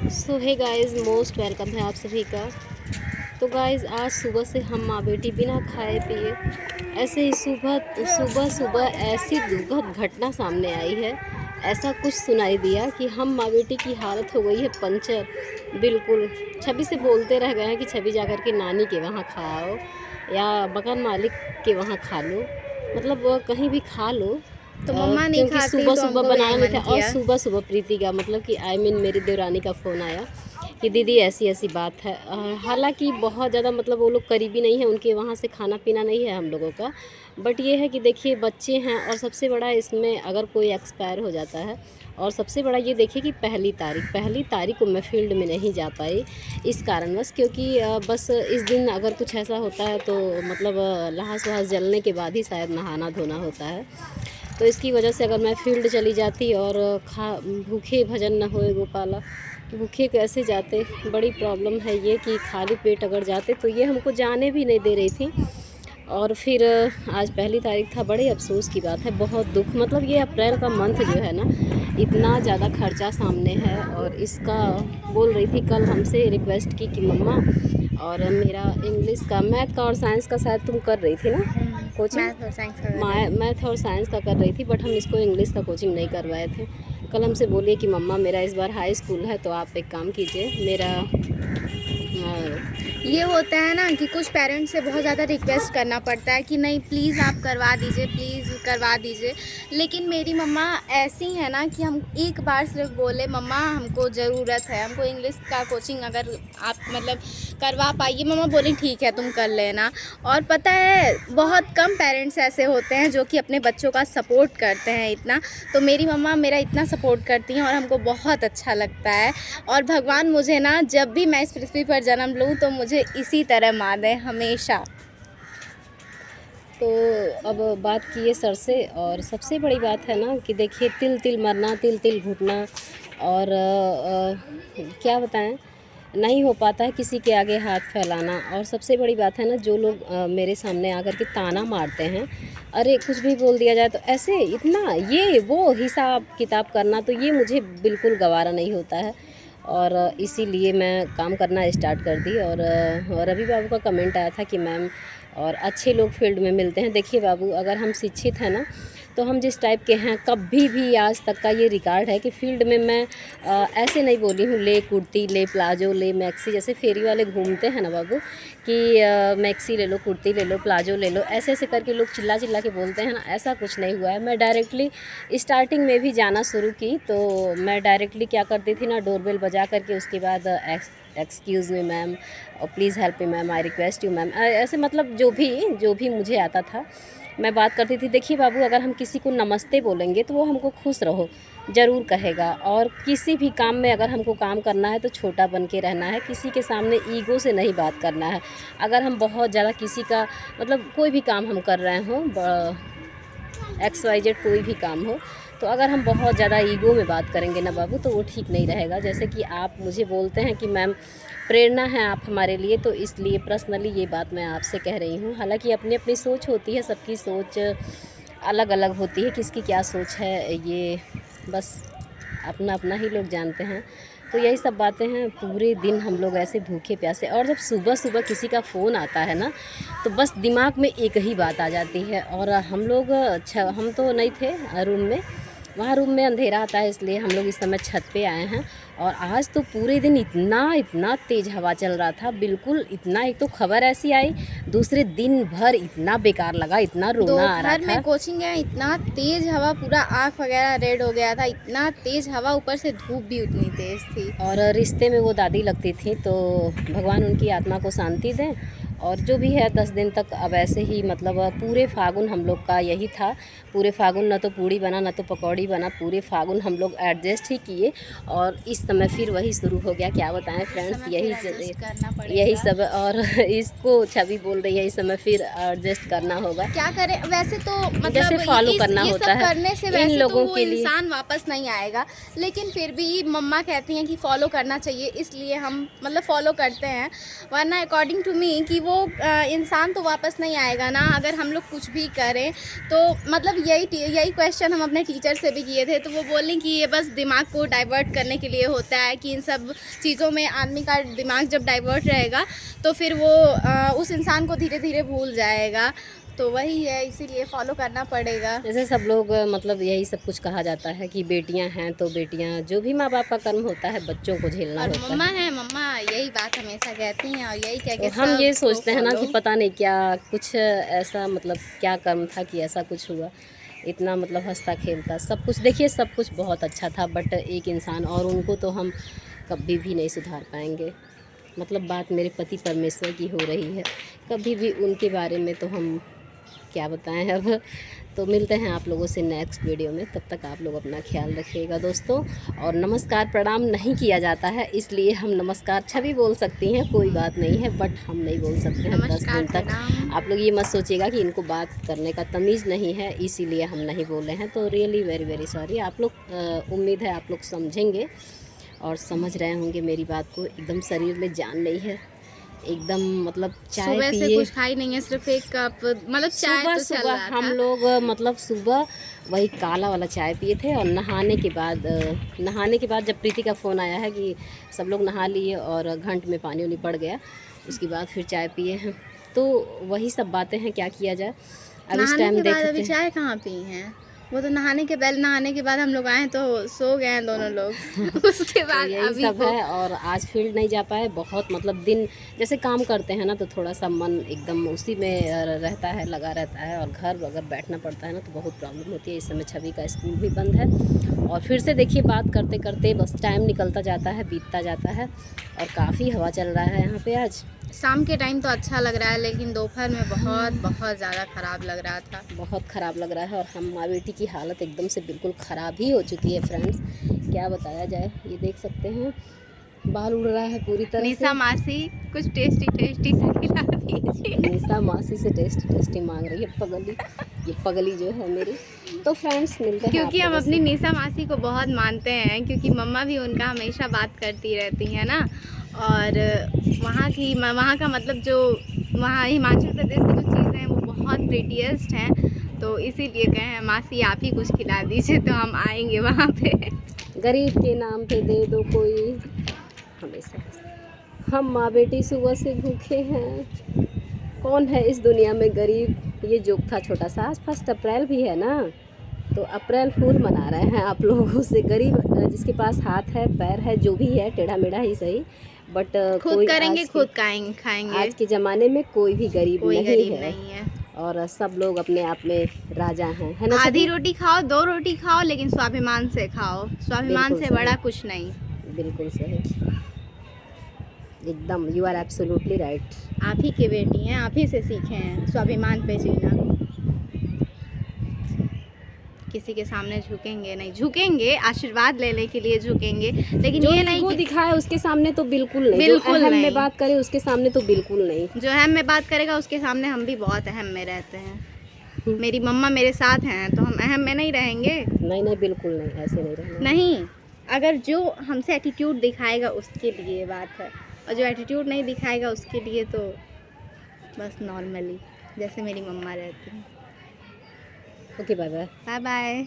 सो hey guys, most welcome है आप सभी का। तो गाइस, आज सुबह से हम माँ बेटी बिना खाए पिए ऐसे ही सुबह सुबह ऐसी दुखद घटना सामने आई है। ऐसा कुछ सुनाई दिया कि हम माँ बेटी की हालत हो गई है पंचर। बिल्कुल छवि से बोलते रह गए हैं कि छवि जाकर के नानी के वहाँ खाओ या मकान मालिक के वहाँ खा लो, मतलब कहीं भी खा लो। तो मम्मा नहीं क्योंकि खाती सुबह तो सुबह हमको भी बनाना नहीं था। मन और किया। सुबह सुबह प्रीति का मतलब कि मेरी देवरानी का फ़ोन आया कि दीदी ऐसी ऐसी बात है। हालांकि बहुत ज़्यादा मतलब वो लोग करीबी नहीं है, उनके वहाँ से खाना पीना नहीं है हम लोगों का। बट ये है कि देखिए बच्चे हैं, और सबसे बड़ा इसमें अगर कोई एक्सपायर हो जाता है, और सबसे बड़ा ये देखिए कि पहली तारीख को मैं फील्ड में नहीं जा पाई इस कारणवश, क्योंकि बस इस दिन अगर कुछ ऐसा होता है तो मतलब लहास वहास जलने के बाद ही शायद नहाना धोना होता है। तो इसकी वजह से अगर मैं फील्ड चली जाती और भूखे भजन न होए गोपाला, भूखे कैसे जाते। बड़ी प्रॉब्लम है ये कि खाली पेट अगर जाते तो ये हमको जाने भी नहीं दे रही थी। और फिर आज पहली तारीख था। बड़े अफसोस की बात है, बहुत दुख। मतलब ये अप्रैल का मंथ जो है ना, इतना ज़्यादा खर्चा सामने है। और इसका बोल रही थी कल हमसे रिक्वेस्ट की कि मम्मा, और मेरा इंग्लिश का, मैथ का और साइंस का शायद तुम कर रही थी ना कोचिंग। मैथ और साइंस का कर रहे थे। मैथ और साइंस का कर रही थी, बट हम इसको इंग्लिश का कोचिंग नहीं करवाए थे। कल हमसे बोलिए कि मम्मा मेरा इस बार हाई स्कूल है, तो आप एक काम कीजिए, मेरा ये होता है ना कि कुछ पेरेंट्स से बहुत ज़्यादा रिक्वेस्ट करना पड़ता है कि नहीं प्लीज़ आप करवा दीजिए, प्लीज़ करवा दीजिए। लेकिन मेरी मम्मा ऐसी है ना कि हम एक बार सिर्फ बोले मम्मा हमको ज़रूरत है, हमको इंग्लिश का कोचिंग अगर आप मतलब करवा पाइए, मम्मा बोली ठीक है तुम कर लेना। और पता है बहुत कम पेरेंट्स ऐसे होते हैं जो कि अपने बच्चों का सपोर्ट करते हैं इतना। तो मेरी मम्मा मेरा इतना सपोर्ट करती हैं और हमको बहुत अच्छा लगता है। और भगवान मुझे ना जब भी मैं इस पृथ्वी पर जन्म लूँ तो मुझे इसी तरह माँ दें हमेशा। तो अब बात की है सर से, और सबसे बड़ी बात है ना कि देखिए तिल तिल मरना, तिल तिल घुटना। और क्या बताएं, नहीं हो पाता है किसी के आगे हाथ फैलाना। और सबसे बड़ी बात है ना, जो लोग मेरे सामने आकर के ताना मारते हैं, अरे कुछ भी बोल दिया जाए तो ऐसे इतना ये वो हिसाब किताब करना, तो ये मुझे बिल्कुल गवारा नहीं होता है। और इसीलिए मैं काम करना स्टार्ट कर दी। और रवि बाबू का कमेंट आया था कि मैम, और अच्छे लोग फील्ड में मिलते हैं। देखिए बाबू, अगर हम शिक्षित हैं ना, तो हम जिस टाइप के हैं, कभी भी आज तक का ये रिकॉर्ड है कि फील्ड में मैं ऐसे नहीं बोली हूँ ले कुर्ती, ले प्लाजो, ले मैक्सी, जैसे फेरी वाले घूमते हैं ना बाबू कि मैक्सी ले लो, कुर्ती ले लो, प्लाजो ले लो, ऐसे ऐसे करके लोग चिल्ला चिल्ला के बोलते हैं ना, ऐसा कुछ नहीं हुआ है। मैं डायरेक्टली स्टार्टिंग में भी जाना शुरू की तो मैं डायरेक्टली क्या करती थी ना, डोरबेल बजा करके उसके बाद एक्सक्यूज़ मी मैम, और please help me ma'am, I request you ma'am, ऐसे मतलब जो भी मुझे आता था मैं बात करती थी। देखिए बाबू, अगर हम किसी को नमस्ते बोलेंगे तो वो हमको खुश रहो ज़रूर कहेगा। और किसी भी काम में अगर हमको काम करना है तो छोटा बन के रहना है, किसी के सामने ईगो से नहीं बात करना है। अगर हम बहुत ज़्यादा किसी का मतलब कोई भी काम हम कर रहे हों, XYZ कोई भी काम हो, तो अगर हम बहुत ज़्यादा ईगो में बात करेंगे ना बाबू, तो वो ठीक नहीं रहेगा। जैसे कि आप मुझे बोलते हैं कि मैम प्रेरणा है आप हमारे लिए, तो इसलिए पर्सनली ये बात मैं आपसे कह रही हूँ। हालांकि अपनी अपनी सोच होती है, सबकी सोच अलग अलग होती है, किसकी क्या सोच है ये बस अपना अपना ही लोग जानते हैं। तो यही सब बातें हैं। पूरे दिन हम लोग ऐसे भूखे प्यासे, और जब सुबह सुबह किसी का फ़ोन आता है ना, तो बस दिमाग में एक ही बात आ जाती है। और हम लोग हम तो नहीं थे रूम में, वहाँ रूम में अंधेरा आता है, इसलिए हम लोग इस समय छत पे आए हैं। और आज तो पूरे दिन इतना तेज़ हवा चल रहा था, बिल्कुल इतना। एक तो खबर ऐसी आई, दूसरे दिन भर इतना बेकार लगा, इतना रोना आ रहा दोपहर में था। कोचिंग गया, इतना तेज़ हवा, पूरा आँख वगैरह रेड हो गया था, इतना तेज़ हवा, ऊपर से धूप भी उतनी तेज़ थी। और रिश्ते में वो दादी लगती थी, तो भगवान उनकी आत्मा को शांति दें। और जो भी है 10 दिन तक अब ऐसे ही, मतलब पूरे फागुन हम लोग का यही था। पूरे फागुन ना तो पूड़ी बना ना तो पकौड़ी बना, पूरे फागुन हम लोग एडजस्ट ही किए। और इस समय फिर वही शुरू हो गया। क्या बताएं फ्रेंड्स, यही सब। और इसको छवि बोल रही है, इस समय फिर एडजस्ट करना होगा। क्या करें वैसे तो, जैसे मतलब फॉलो करना ये होता सब है करने से इन वैसे तो लोगों वो के लिए। इंसान वापस नहीं आएगा, लेकिन फिर भी मम्मा कहती हैं कि फ़ॉलो करना चाहिए, इसलिए हम मतलब फ़ॉलो करते हैं। वरना अकॉर्डिंग टू मी कि वो इंसान तो वापस नहीं आएगा ना अगर हम लोग कुछ भी करें। तो मतलब यही क्वेश्चन हम अपने टीचर से भी किए थे, तो वो बोलें कि ये बस दिमाग को डाइवर्ट करने के लिए होता है, कि इन सब चीज़ों में आदमी का दिमाग जब डाइवर्ट रहेगा तो फिर वो उस इंसान को धीरे धीरे भूल जाएगा। तो वही है, इसीलिए फॉलो करना पड़ेगा। जैसे सब लोग मतलब यही सब कुछ कहा जाता है कि बेटियां हैं तो बेटियां, जो भी माँ बाप का कर्म होता है बच्चों को झेलना और होता मम्मा है। है, मम्मा यही बात हमेशा कहती हैं और यही कह तो के हम ये सबको सोचते हैं ना कि फॉलो। पता नहीं क्या कुछ ऐसा, मतलब क्या कर्म था कि ऐसा कुछ हुआ, इतना मतलब हंसता खेलता सब कुछ। देखिए सब कुछ बहुत अच्छा था, बट एक इंसान, और उनको तो हम कभी भी नहीं सुधार पाएंगे। मतलब बात मेरे पति परमेश्वर की हो रही है, कभी भी उनके बारे में तो हम क्या बताएं अब। तो मिलते हैं आप लोगों से नेक्स्ट वीडियो में, तब तक आप लोग अपना ख्याल रखिएगा दोस्तों। और नमस्कार प्रणाम नहीं किया जाता है, इसलिए हम नमस्कार छवि बोल सकती हैं, कोई बात नहीं है, बट हम नहीं बोल सकते हैं 10 नमस्कार दिन तक। प्रणाम। आप लोग ये मत सोचिएगा कि इनको बात करने का तमीज़ नहीं है इसीलिए हम नहीं बोल रहे हैं। तो रियली वेरी वेरी सॉरी। आप लोग उम्मीद है आप लोग समझेंगे और समझ रहे होंगे मेरी बात को। एकदम शरीर में जान नहीं है, एकदम मतलब चाय सुबह से पिए। कुछ खाई नहीं है, सिर्फ एक कप मतलब चाय सुबह तो चल सुबह रहा हम था। लोग मतलब सुबह वही काला वाला चाय पिए थे, और नहाने के बाद जब प्रीति का फ़ोन आया है कि सब लोग नहा लिए और घंट में पानी उनी पड़ गया, उसके बाद फिर चाय पिए हैं। तो वही सब बातें हैं, क्या किया जाए। अब इस नहाने टाइम के बाद देखते अभी हैं। चाय कहाँ पी हैं? वो तो नहाने के बाद हम लोग आए तो सो गए हैं दोनों लोग। उसके तो बाद यही अभी सब को है, और आज फील्ड नहीं जा पाए। बहुत मतलब दिन जैसे काम करते हैं ना, तो थोड़ा सा मन एकदम उसी में रहता है, लगा रहता है, और घर अगर बैठना पड़ता है ना तो बहुत प्रॉब्लम होती है। इस समय छवि का स्कूल भी बंद है, और फिर से देखिए बात करते करते बस टाइम निकलता जाता है, बीतता जाता है, और काफ़ी हवा चल रहा है यहाँ पे आज। शाम के टाइम तो अच्छा लग रहा है, लेकिन दोपहर में बहुत ज़्यादा ख़राब लग रहा था। बहुत ख़राब लग रहा है, और हम माँ बेटी की हालत एकदम से बिल्कुल ख़राब ही हो चुकी है फ्रेंड्स, क्या बताया जाए। ये देख सकते हैं बाल उड़ रहा है पूरी तरह से। निशा मासी कुछ टेस्टी टेस्टी सा खिला दीजिए। निशा मासी से टेस्टी टेस्टी मांग रही है पगली, ये पगली जो है मेरी। तो फ्रेंड्स मिलते हैं क्योंकि आप हम लोगों अपनी से। निशा मासी को बहुत मानते हैं, क्योंकि मम्मा भी उनका हमेशा बात करती रहती हैं ना। और वहाँ का मतलब जो वहाँ हिमाचल प्रदेश की जो चीज़ें हैं वो बहुत प्रीटियस्ट हैं। तो इसीलिए कहे हैं मासी आप ही कुछ खिला दीजिए, तो हम आएंगे वहाँ पे। गरीब के नाम पे दे दो कोई, हमेशा हम माँ बेटी सुबह से भूखे हैं, कौन है इस दुनिया में गरीब। ये जोक था छोटा सा। आज 1 अप्रैल भी है ना, तो अप्रैल फूल मना रहे हैं आप लोगों से। गरीब जिसके पास हाथ है पैर है, जो भी है टेढ़ा मेढ़ा ही सही, बट खुद कोई करेंगे खुद खाएंगे। आज के ज़माने में कोई भी गरीब कोई नहीं गरीब है, नहीं है। और सब लोग अपने आप में राजा हैं, है ना आधी छवि? रोटी खाओ, 2 रोटी खाओ, लेकिन स्वाभिमान से खाओ। स्वाभिमान बिल्कुल से सही, बड़ा कुछ नहीं। बिल्कुल सही, एकदम यू आर एब्सोल्युटली राइट। आप ही की बेटी हैं, आप ही से सीखे हैं स्वाभिमान पे जीना। किसी के सामने झुकेंगे नहीं, झुकेंगे आशीर्वाद लेने के लिए झुकेंगे, लेकिन जो ये नहीं ईगो कि दिखाए उसके सामने तो बिल्कुल नहीं, बिल्कुल जो अहम में नहीं। बात करे उसके सामने तो बिल्कुल नहीं। जो अहम में बात करेगा उसके सामने हम भी बहुत अहम में रहते हैं। मेरी मम्मा मेरे साथ हैं तो हम अहम में नहीं रहेंगे। नहीं नहीं बिल्कुल नहीं, ऐसे नहीं रहना। नहीं, अगर जो हमसे एटीट्यूड दिखाएगा उसके लिए बात है, और जो एटीट्यूड नहीं दिखाएगा उसके लिए तो बस नॉर्मली जैसे मेरी मम्मा रहती हैं। Okay bye bye. Bye bye.